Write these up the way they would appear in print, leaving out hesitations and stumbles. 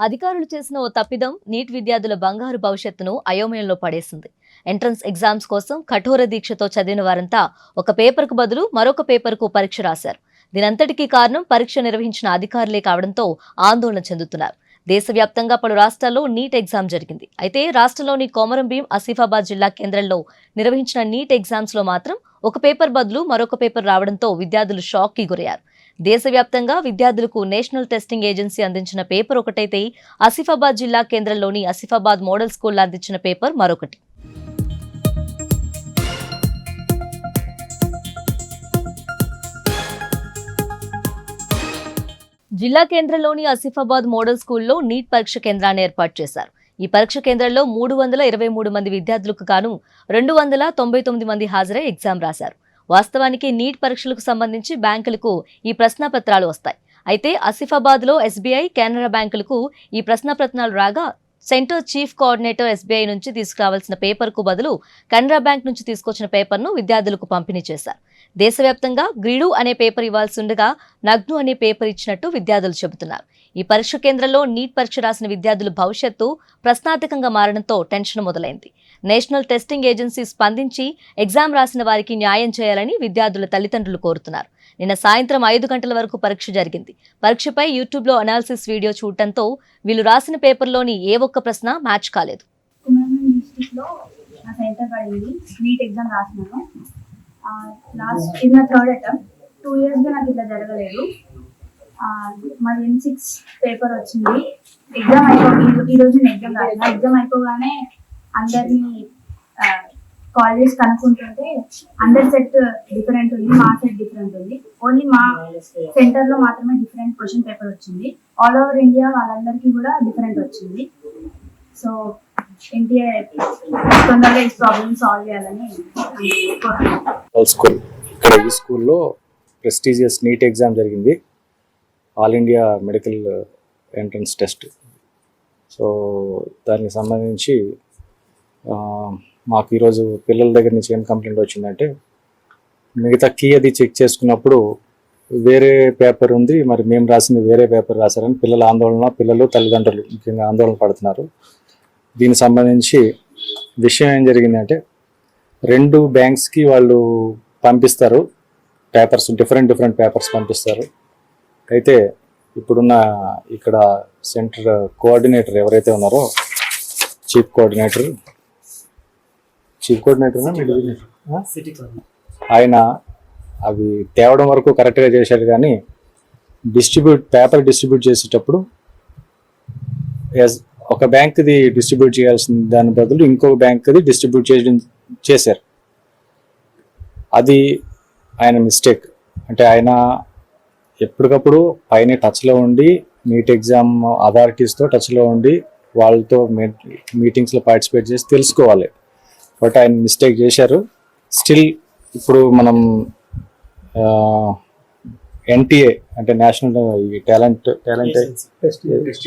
అధికారులు చేసిన ఓ తప్పిదం నీట్ విద్యార్థుల బంగారు భవిష్యత్తును అయోమయంలో పడేసింది. ఎంట్రన్స్ ఎగ్జామ్స్ కోసం కఠోర దీక్షతో చదివిన వారంతా ఒక పేపర్కు బదులు మరొక పేపర్కు పరీక్ష రాశారు. దీనంతటికీ కారణం పరీక్ష నిర్వహించిన అధికారులే కావడంతో ఆందోళన చెందుతున్నారు. దేశవ్యాప్తంగా పలు రాష్ట్రాల్లో నీట్ ఎగ్జామ్ జరిగింది. అయితే రాష్ట్రంలోని కొమరంభీం, ఆసిఫాబాద్ జిల్లా కేంద్రంలో నిర్వహించిన నీట్ ఎగ్జామ్స్ లో మాత్రం ఒక పేపర్ బదులు మరొక పేపర్ రావడంతో విద్యార్థులు షాక్ కి గురయ్యారు. దేశవ్యాప్తంగా విద్యార్థులకు నేషనల్ టెస్టింగ్ ఏజెన్సీ అందించిన పేపర్ ఒకటైతే ఆసిఫాబాద్ జిల్లా కేంద్రంలోని ఆసిఫాబాద్ మోడల్ స్కూల్ అందించిన పేపర్ మరొకటి. జిల్లా కేంద్రంలోని ఆసిఫాబాద్ మోడల్ స్కూల్లో నీట్ పరీక్ష కేంద్రాన్ని ఏర్పాటు చేశారు. ఈ పరీక్ష కేంద్రంలో 323 మంది విద్యార్థులకు గాను 299 మంది హాజరై ఎగ్జామ్ రాశారు. వాస్తవానికి నీట్ పరీక్షలకు సంబంధించి బ్యాంకులకు ఈ ప్రశ్నపత్రాలు వస్తాయి. అయితే ఆసిఫాబాద్ లో ఎస్బీఐ, కెనరా బ్యాంకులకు ఈ ప్రశ్నపత్రాలు రాగా సెంటర్ చీఫ్ కోఆర్డినేటర్ ఎస్బీఐ నుంచి తీసుకురావాల్సిన పేపర్కు బదులు కెనరా బ్యాంక్ నుంచి తీసుకొచ్చిన పేపర్ను విద్యార్థులకు పంపిణీ చేశారు. దేశవ్యాప్తంగా గ్రీడు అనే పేపర్ ఇవ్వాల్సి ఉండగా నగ్ను అనే పేపర్ ఇచ్చినట్టు విద్యార్థులు చెబుతున్నారు. ఈ పరీక్ష కేంద్రంలో నీట్ పరీక్ష రాసిన విద్యార్థుల భవిష్యత్తు ప్రశ్నార్థకంగా మారడంతో టెన్షన్ మొదలైంది. నేషనల్ టెస్టింగ్ ఏజెన్సీ స్పందించి ఎగ్జామ్ రాసిన వారికి న్యాయం చేయాలని విద్యార్థుల తల్లిదండ్రులు కోరుతున్నారు. నిన్న సాయంత్రం 5 గంటల వరకు పరీక్ష జరిగింది. పరీక్షపై యూట్యూబ్లో అనాలిసిస్ వీడియో చూడటంతో వీళ్ళు రాసిన పేపర్లోని ఏ ఒక్క ప్రశ్న మ్యాచ్ కాలేదు. లాస్ట్ ఇది నా థర్డ్ అటెంప్ట్. 2 ఇయర్స్గా నాకు ఇట్లా జరగలేదు. మాది M6 పేపర్ వచ్చింది. ఎగ్జామ్ ఈరోజు నేను ఎగ్జామ్ రాసిన. ఎగ్జామ్ అయిపోగానే అందరినీ కాల్ చేసి కనుక్కుంటుంటే అందరి సెట్ డిఫరెంట్ ఉంది, మా సెట్ డిఫరెంట్ ఉంది. ఓన్లీ మా సెంటర్లో మాత్రమే డిఫరెంట్ క్వశ్చన్ పేపర్ వచ్చింది. ఆల్ ఓవర్ ఇండియా వాళ్ళందరికీ కూడా డిఫరెంట్ వచ్చింది. సో ఎన్టీఏ తొందరగా ఈ ప్రాబ్లమ్ సాల్వ్ చేయాలని స్కూల్. ఇక్కడ ఈ స్కూల్లో ప్రెస్టీజియస్ నీట్ ఎగ్జామ్ జరిగింది, all India medical entrance test. So దానికి సంబంధించి మాకు ఈరోజు పిల్లల దగ్గర నుంచి ఏం కంప్లైంట్ వచ్చిందంటే, మిగతా కీ అది చెక్ చేసుకున్నప్పుడు వేరే పేపర్ ఉంది, మరి మేము రాసింది వేరే పేపర్ రాశారని పిల్లలు తల్లిదండ్రులు ముఖ్యంగా ఆందోళన పడుతున్నారు. దీనికి సంబంధించి విషయం ఏం జరిగిందంటే, 2 బ్యాంక్స్కి వాళ్ళు పంపిస్తారు పేపర్స్, డిఫరెంట్ పేపర్స్ పంపిస్తారు. అయితే ఇప్పుడున్న ఇక్కడ సెంటర్ కోఆర్డినేటర్ ఎవరైతే ఉన్నారో చీఫ్ కోఆర్డినేటర్ ఆయన అవి తేవడం వరకు కరెక్ట్గా చేశారు, కానీ పేపర్ డిస్ట్రిబ్యూట్ చేసేటప్పుడు ఒక బ్యాంక్ది డిస్ట్రిబ్యూట్ చేయాల్సిన దాని బదులు ఇంకొక బ్యాంక్ది డిస్ట్రిబ్యూట్ చేశారు. అది ఆయన మిస్టేక్. అంటే ఆయన ఎప్పటికప్పుడు పైన టచ్లో ఉండి నీట్ ఎగ్జామ్ అథారిటీస్తో టచ్లో ఉండి వాళ్ళతో మీటింగ్స్లో పార్టిసిపేట్ చేసి తెలుసుకోవాలి. బట్ ఆయన మిస్టేక్ చేశారు. స్టిల్ ఇప్పుడు మనం ఎన్టీఏ అంటే national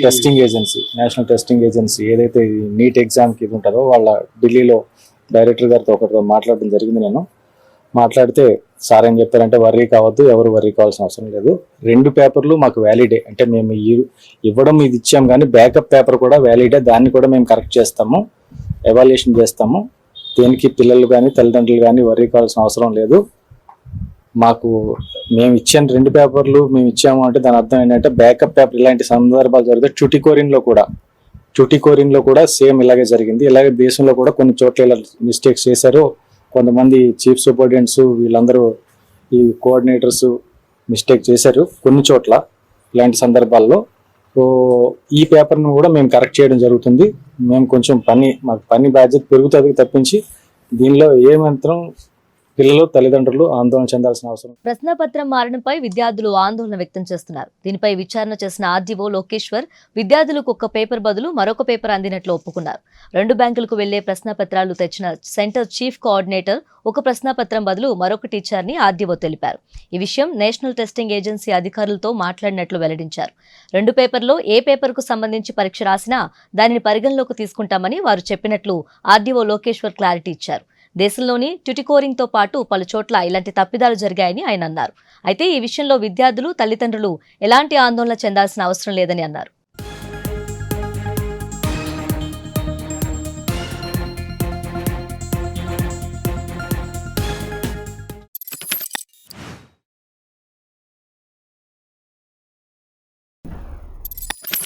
testing agency, national testing agency ఏదైతే నీట్ ఎగ్జామ్కి ఇది ఉంటుందో వాళ్ళ ఢిల్లీలో డైరెక్టర్ గారితో ఒకరితో మాట్లాడడం జరిగింది. నేను మాట్లాడితే సార్ ఏం చెప్పారంటే, వర్రీ కావద్దు, ఎవరు వర్రీ కావాల్సిన అవసరం లేదు. 2 పేపర్లు మాకు వ్యాలిడే. అంటే మేము ఇవ్వడం ఇది ఇచ్చాం, కానీ బ్యాకప్ పేపర్ కూడా వ్యాలిడే. దాన్ని కూడా మేము కరెక్ట్ చేస్తాము, ఎవాల్యుయేషన్ చేస్తాము. దేనికి పిల్లలు కానీ తల్లిదండ్రులు కానీ వర్రీ కావాల్సిన అవసరం లేదు. మాకు మేము ఇచ్చిన 2 పేపర్లు మేము ఇచ్చాము అంటే దాని అర్థం ఏంటంటే, బ్యాకప్ పేపర్ ఇలాంటి సందర్భాలు జరిగితే చుటికోరిన్లో కూడా సేమ్ ఇలాగే జరిగింది. ఇలాగే దేశంలో కూడా కొన్ని చోట్ల ఇలా మిస్టేక్స్ చేశారు. కొంతమంది చీఫ్ సూపరింటెండెంట్స్ వీళ్ళందరూ ఈ కోఆర్డినేటర్స్ మిస్టేక్ చేశారు కొన్ని చోట్ల ఇలాంటి సందర్భాల్లో. సో ఈ పేపర్ను కూడా మేము కరెక్ట్ చేయడం జరుగుతుంది. మేము కొంచెం మాకు పని బాధ్యత పెరుగుతుంది తప్పించి దీనిలో ఏమాత్రం పిల్లలు తల్లిదండ్రులు ఆందోళన చెందాల్సిన అవసరం. ప్రశ్నపత్రం మారడంపై విద్యార్థులు ఆందోళన వ్యక్తం చేస్తున్నారు. దీనిపై విచారణ చేసిన ఆర్డీఓ లోకేశ్వర్ విద్యార్థులకు ఒక పేపర్ బదులు మరొక పేపర్ అందినట్లు ఒప్పుకున్నారు. 2 బ్యాంకులకు వెళ్లే ప్రశ్నపత్రాలు తెచ్చిన సెంటర్ చీఫ్ కోఆర్డినేటర్ ఒక ప్రశ్నపత్రం బదులు మరొకటి ఇచ్చారని ఆర్డీఓ తెలిపారు. ఈ విషయం నేషనల్ టెస్టింగ్ ఏజెన్సీ అధికారులతో మాట్లాడినట్లు వెల్లడించారు. 2 పేపర్లో ఏ పేపర్కు సంబంధించి పరీక్ష రాసినా దానిని పరిగణలోకి తీసుకుంటామని వారు చెప్పినట్లు ఆర్డీఓ లోకేశ్వర్ క్లారిటీ ఇచ్చారు. దేశంలోని ట్యుటికోరింగ్తో పాటు పలు చోట్ల ఇలాంటి తప్పిదాలు జరిగాయని ఆయన అన్నారు. అయితే ఈ విషయంలో విద్యార్థులు, తల్లిదండ్రులు ఎలాంటి ఆందోళన చెందాల్సిన అవసరం లేదని అన్నారు.